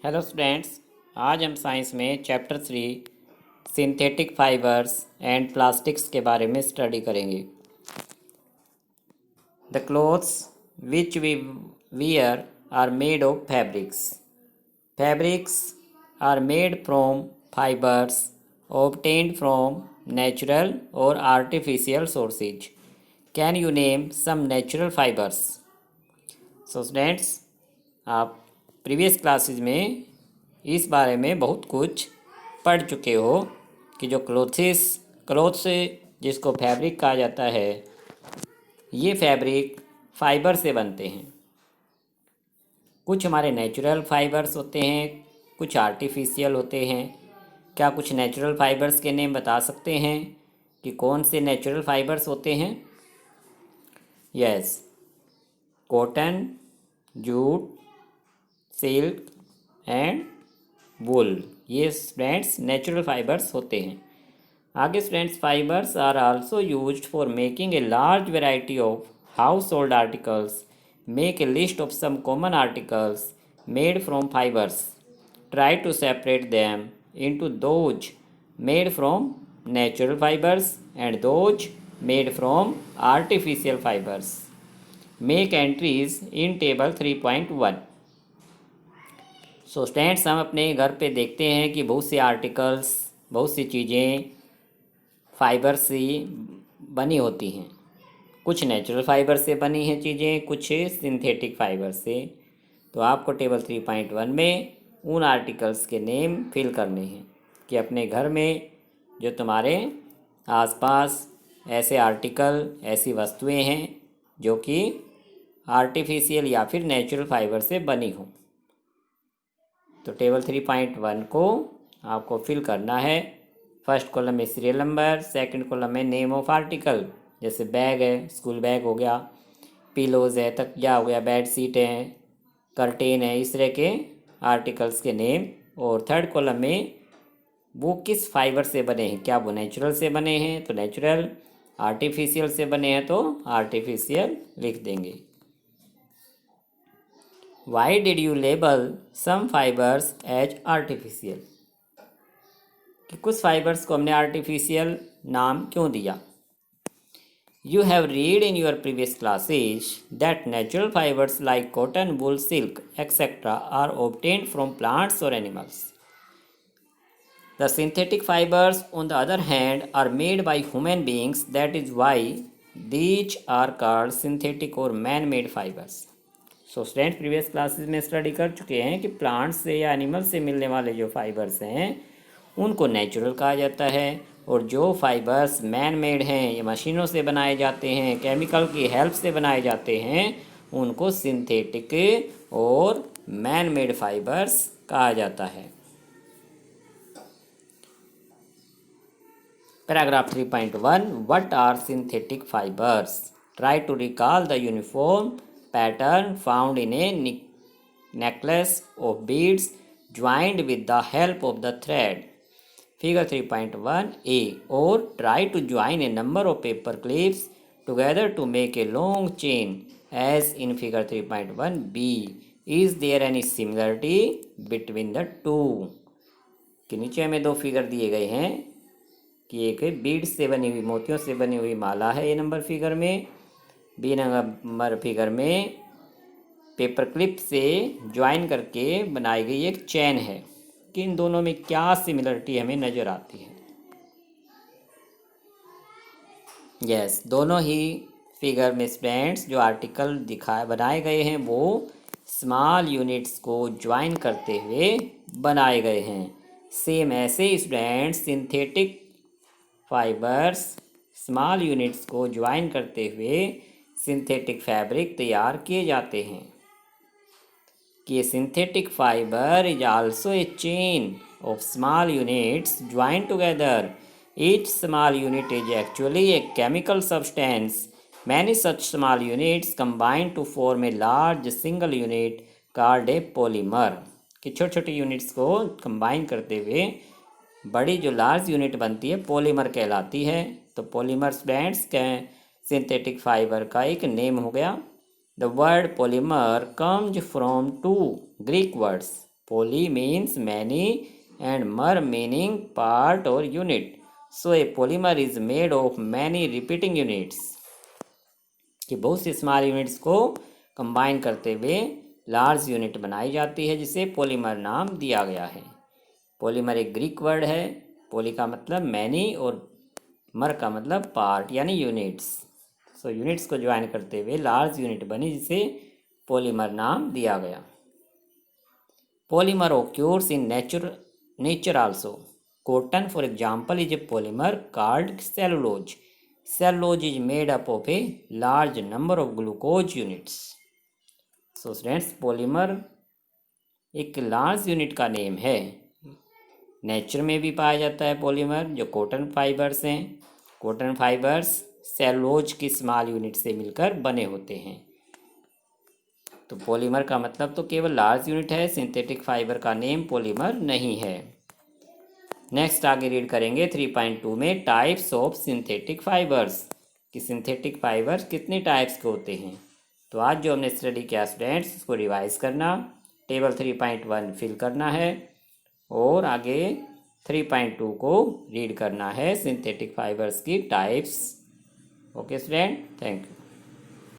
Hello students. आज हम science में chapter 3 synthetic fibres and plastics के बारे में स्टडी करेंगे। The clothes which we wear are made of fabrics. Fabrics are made from fibres obtained from natural or artificial sources. Can you name some natural fibers? So students, आप previous classes में इस बारे में बहुत कुछ पढ़ चुके हो कि जो क्लोथ्स जिसको फैब्रिक कहा जाता है, ये फैब्रिक फाइबर से बनते हैं। कुछ हमारे नेचुरल फाइबर्स होते हैं, कुछ आर्टिफिशियल होते हैं। क्या कुछ नेचुरल फाइबर्स के नेम बता सकते हैं कि कौन से नेचुरल फाइबर्स होते हैं? Yes, cotton, jute, silk and wool, ये स्टूडेंट्स नेचुरल फाइबर्स होते हैं। आगे students, fibres are also used for making a large variety of household articles. Make a list of some common articles made from fibres. Try to separate them into those made from natural fibers and those made from artificial fibers. Make entries in table 3.1. So students, हम अपने घर पे देखते हैं कि बहुत से articles, बहुत सी चीज़ें फाइबर से बनी होती हैं। कुछ नेचुरल फाइबर से बनी हैं चीज़ें, कुछ सिंथेटिक फाइबर से। तो आपको टेबल 3.1 में उन आर्टिकल्स के नेम फिल करने हैं कि अपने घर में जो तुम्हारे आसपास ऐसे आर्टिकल, ऐसी वस्तुएं हैं जो कि आर्टिफिशियल या फिर नेचुरल फाइबर से बनी हों। तो टेबल 3.1 को आपको फिल करना है। फर्स्ट कॉलम में सीरियल नंबर, सेकंड कॉलम में नेम ऑफ आर्टिकल, जैसे बैग है, स्कूल बैग हो गया, पिलोज़ है, तकिया हो गया, बेड शीट है, कर्टेन है, इस तरह के आर्टिकल्स के नेम। और थर्ड कॉलम में वो किस फाइबर से बने हैं, क्या वो नेचुरल से बने हैं तो नेचुरल, आर्टिफिशियल से बने हैं तो आर्टिफिशियल लिख देंगे। Why did you label some fibres as artificial, कि कुछ फाइबर्स को हमने आर्टिफिशियल नाम क्यों दिया? You have read in your previous classes that natural fibers like cotton, wool, silk, etc. are obtained from plants or animals. The synthetic fibers, on the other hand, are made by human beings. That is why these are called synthetic or man-made fibers. So student, previous classes में study कर चुके हैं कि plants से या animal से मिलने वाले जो फाइबर्स हैं उनको नेचुरल कहा जाता है, और जो फाइबर्स मैन मेड हैं, ये मशीनों से बनाए जाते हैं, केमिकल की हेल्प से बनाए जाते हैं, उनको सिंथेटिक और मैन मेड फाइबर्स कहा जाता है। Paragraph 3.1, what are synthetic fibres? Try to recall the uniform pattern found in a necklace of beads joined with the help of the thread. Figure 3.1a, or try to join a number of paper clips together to make a long chain as in figure 3.1b. Is there any similarity between the two? कि नीचे हमें दो figure दिए गए हैं कि एक बीड से बनी हुई, मोतियों से बनी हुई माला है ए नंबर फिगर में, बी नंबर फिगर में पेपर क्लिप से ज्वाइन करके बनाई गई एक चैन है, कि इन दोनों में क्या सिमिलरिटी हमें नज़र आती है। यस, दोनों ही फिगर में स्टूडेंट्स जो आर्टिकल बनाए गए हैं वो स्मॉल यूनिट्स को ज्वाइन करते हुए बनाए गए हैं। सेम ऐसे students synthetic fibres small units को ज्वाइन करते हुए सिंथेटिक फैब्रिक तैयार किए जाते हैं। कि synthetic fiber is also a chain of small units joined together. Each small unit is actually a chemical substance. Many such small units combine to form a large single unit called a polymer. कि छोटे छोटे units को combine करते हुए बड़ी जो large unit बनती है पॉलीमर कहलाती है। तो पॉलीमर स्टूडेंट्स सिंथेटिक फाइबर का एक नेम हो गया। The word polymer comes from two Greek words, Poly means many and mer meaning part or unit. So a polymer is made of many repeating units. कि बहुत C small units को combine करते हुए large unit बनाई जाती है, जिसे polymer नाम दिया गया है। पॉलीमर एक ग्रीक वर्ड है। पॉली का मतलब मैनी और मर का मतलब पार्ट यानी यूनिट्स। सो यूनिट्स को ज्वाइन करते हुए लार्ज यूनिट बनी, जिसे पॉलीमर नाम दिया गया। Polymer occurs in nature also. Cotton, for example, is a polymer called cellulose. Cellulose is made up of a large number of glucose units. So students, polymer एक large unit का name है। Nature में भी पाया जाता है polymer, जो cotton fibres हैं। कॉटन फाइबर्स सेलुलोज की स्मॉल यूनिट से मिलकर बने होते हैं। तो पॉलीमर का मतलब तो केवल लार्ज यूनिट है, सिंथेटिक फाइबर का नेम पॉलीमर नहीं है। नेक्स्ट आगे रीड करेंगे 3.2 में टाइप्स ऑफ सिंथेटिक फाइबर्स, कि सिंथेटिक फाइबर्स कितने टाइप्स के होते हैं। तो आज जो हमने स्टडी किया स्टूडेंट्स, उसको रिवाइज करना, टेबल 3.1 फिल करना है और आगे 3.2 को रीड करना है, सिंथेटिक फाइबर्स की types. Okay student, thank you.